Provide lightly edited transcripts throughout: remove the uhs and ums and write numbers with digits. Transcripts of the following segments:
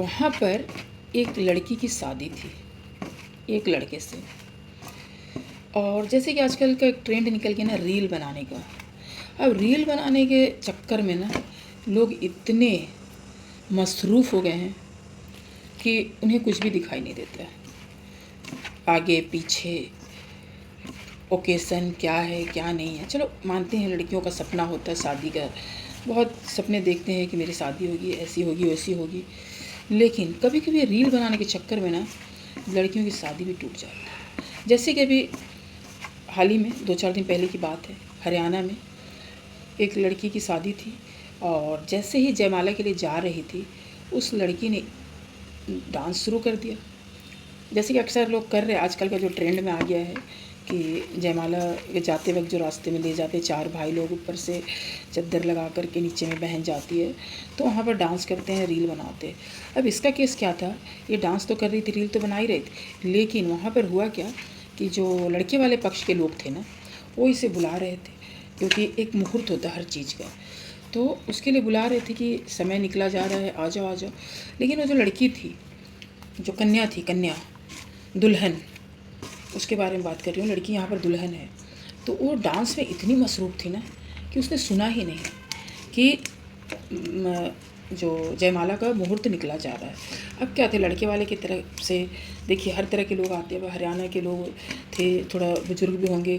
वहाँ पर एक लड़की की शादी थी एक लड़के से। और जैसे कि आजकल का एक ट्रेंड निकल गया ना रील बनाने का। अब रील बनाने के चक्कर में ना लोग इतने मसरूफ़ हो गए हैं कि उन्हें कुछ भी दिखाई नहीं देता है। आगे पीछे ओकेज़न क्या है क्या नहीं है। चलो मानते हैं लड़कियों का सपना होता है शादी का, बहुत सपने देखते हैं कि मेरी शादी होगी, ऐसी होगी वैसी होगी। लेकिन कभी कभी रील बनाने के चक्कर में ना लड़कियों की शादी भी टूट जाती है। जैसे कि अभी हाल ही में 2-4 दिन पहले की बात है, हरियाणा में एक लड़की की शादी थी और जैसे ही जयमाला के लिए जा रही थी उस लड़की ने डांस शुरू कर दिया। जैसे कि अक्सर लोग कर रहे हैं, आजकल का जो ट्रेंड में आ गया है कि जयमाला जाते वक्त जो रास्ते में ले जाते 4 भाई लोग, ऊपर से चद्दर लगा कर के नीचे में बहन जाती है तो वहाँ पर डांस करते हैं, रील बनाते हैं। अब इसका केस क्या था, ये डांस तो कर रही थी, रील तो बना ही रही थी, लेकिन वहाँ पर हुआ क्या कि जो लड़के वाले पक्ष के लोग थे ना वो इसे बुला रहे थे, क्योंकि एक मुहूर्त होता है हर चीज़ का, तो उसके लिए बुला रहे थे कि समय निकला जा रहा है, आ जाओ आ जाओ। लेकिन वो जो लड़की थी, जो कन्या थी, कन्या दुल्हन, उसके बारे में बात कर रही हूँ, लड़की यहाँ पर दुल्हन है, तो वो डांस में इतनी मसरूफ़ थी ना कि उसने सुना ही नहीं कि जो जयमाला का मुहूर्त निकला जा रहा है। अब क्या थे, लड़के वाले की तरफ से देखिए हर तरह के लोग आते हैं, हरियाणा के लोग थे, थोड़ा बुजुर्ग भी होंगे,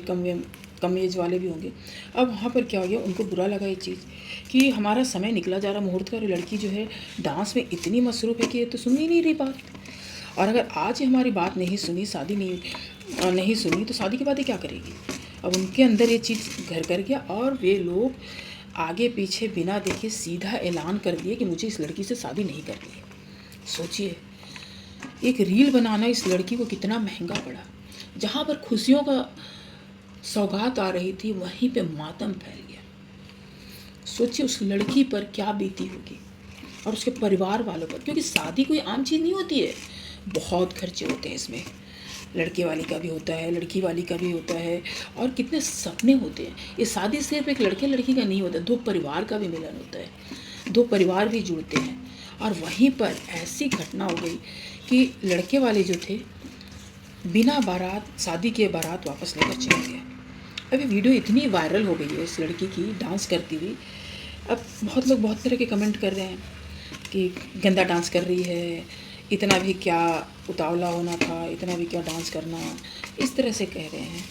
कम एज वाले भी होंगे। अब वहाँ पर क्या हो गया, उनको बुरा लगा ये चीज़ कि हमारा समय निकला जा रहा मुहूर्त का, और लड़की जो है डांस में इतनी मसरूफ़ है कि ये तो सुन ही नहीं रही बात। और अगर आज हमारी बात नहीं सुनी, शादी नहीं सुनी, तो शादी के बाद ये क्या करेगी। अब उनके अंदर ये चीज़ घर कर गया और वे लोग आगे पीछे बिना देखे सीधा ऐलान कर दिए कि मुझे इस लड़की से शादी नहीं करनी है। सोचिए, एक रील बनाना इस लड़की को कितना महंगा पड़ा। जहाँ पर खुशियों का सौगात आ रही थी वहीं पे मातम फैल गया। सोचिए उस लड़की पर क्या बीती होगी और उसके परिवार वालों पर, क्योंकि शादी कोई आम चीज़ नहीं होती है, बहुत खर्चे होते हैं इसमें। लड़के वाली का भी होता है, लड़की वाली का भी होता है, और कितने सपने होते हैं। ये शादी सिर्फ एक लड़के लड़की का नहीं होता, 2 परिवार का भी मिलन होता है, 2 परिवार भी जुड़ते हैं। और वहीं पर ऐसी घटना हो गई कि लड़के वाले जो थे बिना बारात, शादी के बारात वापस लेकर चले गए। अभी वीडियो इतनी वायरल हो गई है इस लड़की की डांस करती हुई। अब बहुत लोग बहुत तरह के कमेंट कर रहे हैं कि गंदा डांस कर रही है, इतना भी क्या उतावला होना था, इतना भी क्या डांस करना, इस तरह से कह रहे हैं।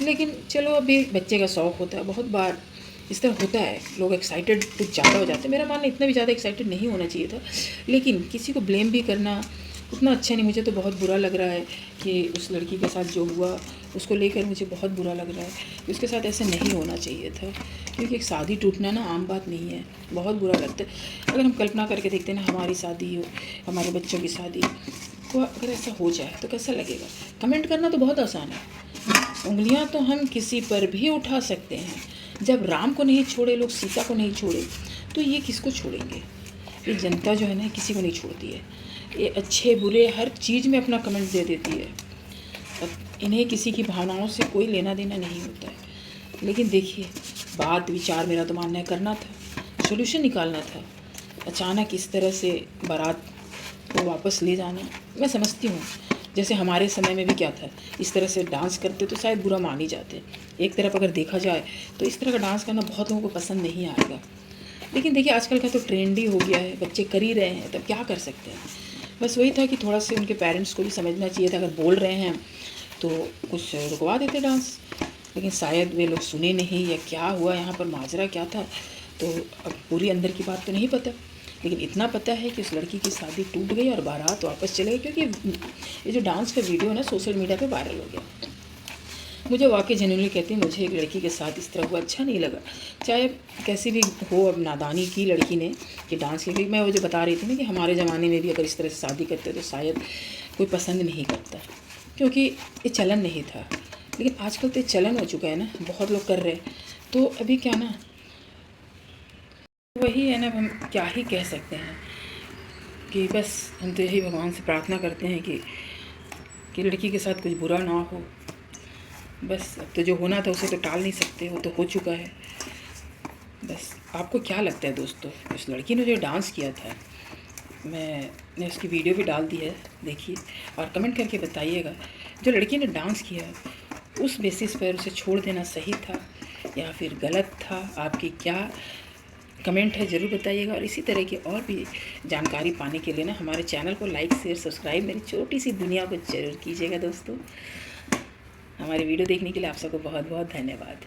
लेकिन चलो, अभी बच्चे का शौक़ होता है, बहुत बार इस तरह होता है, लोग एक्साइटेड कुछ ज़्यादा हो जाते हैं। मेरा मानना इतना भी ज़्यादा एक्साइटेड नहीं होना चाहिए था, लेकिन किसी को ब्लेम भी करना उतना अच्छा नहीं। मुझे तो बहुत बुरा लग रहा है कि उस लड़की के साथ जो हुआ उसको लेकर मुझे बहुत बुरा लग रहा है कि उसके साथ ऐसे नहीं होना चाहिए था, क्योंकि एक शादी टूटना ना आम बात नहीं है, बहुत बुरा लगता है। अगर हम कल्पना करके देखते हैं ना, हमारी शादी हो, हमारे बच्चों की शादी, तो अगर ऐसा हो जाए तो कैसा लगेगा। कमेंट करना तो बहुत आसान है, उंगलियां तो हम किसी पर भी उठा सकते हैं। जब राम को नहीं छोड़े लोग, सीता को नहीं छोड़े, तो ये किसको छोड़ेंगे। ये जनता जो है ना किसी को नहीं छोड़ती है, ये अच्छे बुरे हर चीज़ में अपना कमेंट दे देती है। अब इन्हें किसी की भावनाओं से कोई लेना देना नहीं होता है। लेकिन देखिए, बात विचार मेरा तो मानना है करना था, सोल्यूशन निकालना था। अचानक इस तरह से बारात को वापस ले जाना, मैं समझती हूँ जैसे हमारे समय में भी क्या था, इस तरह से डांस करते तो शायद बुरा मान ही जाते। एक तरफ अगर देखा जाए तो इस तरह का डांस करना बहुत लोगों को पसंद नहीं आएगा। लेकिन देखिए आजकल का तो ट्रेंड ही हो गया है, बच्चे कर ही रहे हैं, तब क्या कर सकते हैं। बस वही था कि थोड़ा सा उनके पेरेंट्स को भी समझना चाहिए था, अगर बोल रहे हैं तो कुछ रुकवा देते डांस। लेकिन शायद वे लोग सुने नहीं, या क्या हुआ यहाँ पर, माजरा क्या था, तो अब पूरी अंदर की बात तो नहीं पता। लेकिन इतना पता है कि उस लड़की की शादी टूट गई और बारात वापस चले गए, क्योंकि ये जो डांस का वीडियो है ना सोशल मीडिया पे वायरल हो गया। मुझे वाकई जेन्युइनली कहती हूँ, मुझे एक लड़की के साथ इस तरह हुआ अच्छा नहीं लगा। चाहे कैसी भी हो, अब नादानी की लड़की ने कि डांस की, मैं वो जो बता रही थी ना कि हमारे ज़माने में भी अगर इस तरह से शादी करते तो शायद कोई पसंद नहीं करता, क्योंकि ये चलन नहीं था। लेकिन आजकल तो चलन हो चुका है ना, बहुत लोग कर रहे हैं, तो अभी क्या ना, वही है ना, हम क्या ही कह सकते हैं कि बस हम तो यही भगवान से प्रार्थना करते हैं कि लड़की के साथ कुछ बुरा ना हो। बस अब तो जो होना था उसे तो टाल नहीं सकते, वो तो हो चुका है। बस आपको क्या लगता है दोस्तों, उस लड़की ने जो डांस किया था मैंने उसकी वीडियो भी डाल दी है, देखिए और कमेंट करके बताइएगा जो लड़की ने डांस किया उस बेसिस पर उसे छोड़ देना सही था या फिर गलत था। आपकी क्या कमेंट है ज़रूर बताइएगा। और इसी तरह की और भी जानकारी पाने के लिए ना हमारे चैनल को लाइक शेयर सब्सक्राइब मेरी छोटी सी दुनिया को ज़रूर कीजिएगा दोस्तों। हमारी वीडियो देखने के लिए आप सबको बहुत बहुत धन्यवाद।